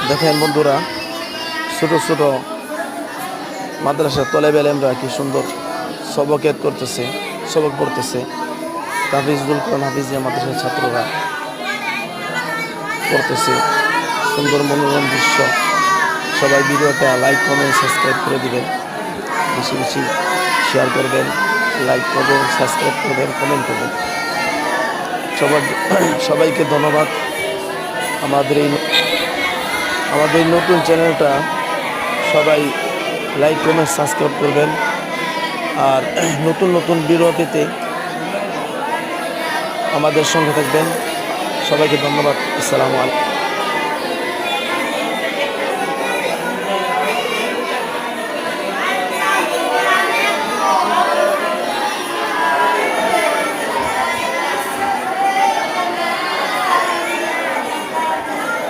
দেখেন বন্ধুরা, ছোট ছোট মাদ্রাসার তলেব এলেমরা কি সুন্দর সবকেত করতেছে, সবক পড়তেছে। তাফিজুল কোরআন হাফিজিয়া মাদ্রাসার ছাত্ররা পড়তেছে। সুন্দর মনোরম দৃশ্য। সবাই ভিডিওটা লাইক কমেন্ট সাবস্ক্রাইব করে দিবেন, বেশি বেশি শেয়ার করবেন, লাইক করবেন, সাবস্ক্রাইব করবেন, কমেন্ট করবেন। সবার সবাইকে ধন্যবাদ। আমাদের এই নতুন চ্যানেলটা সবাই লাইক কমেন্ট সাবস্ক্রাইব করবেন। আর নতুন নতুন ভিডিও পেতে আমাদের সঙ্গে থাকবেন। সবাইকে ধন্যবাদ। আসসালামু আলাইকুম।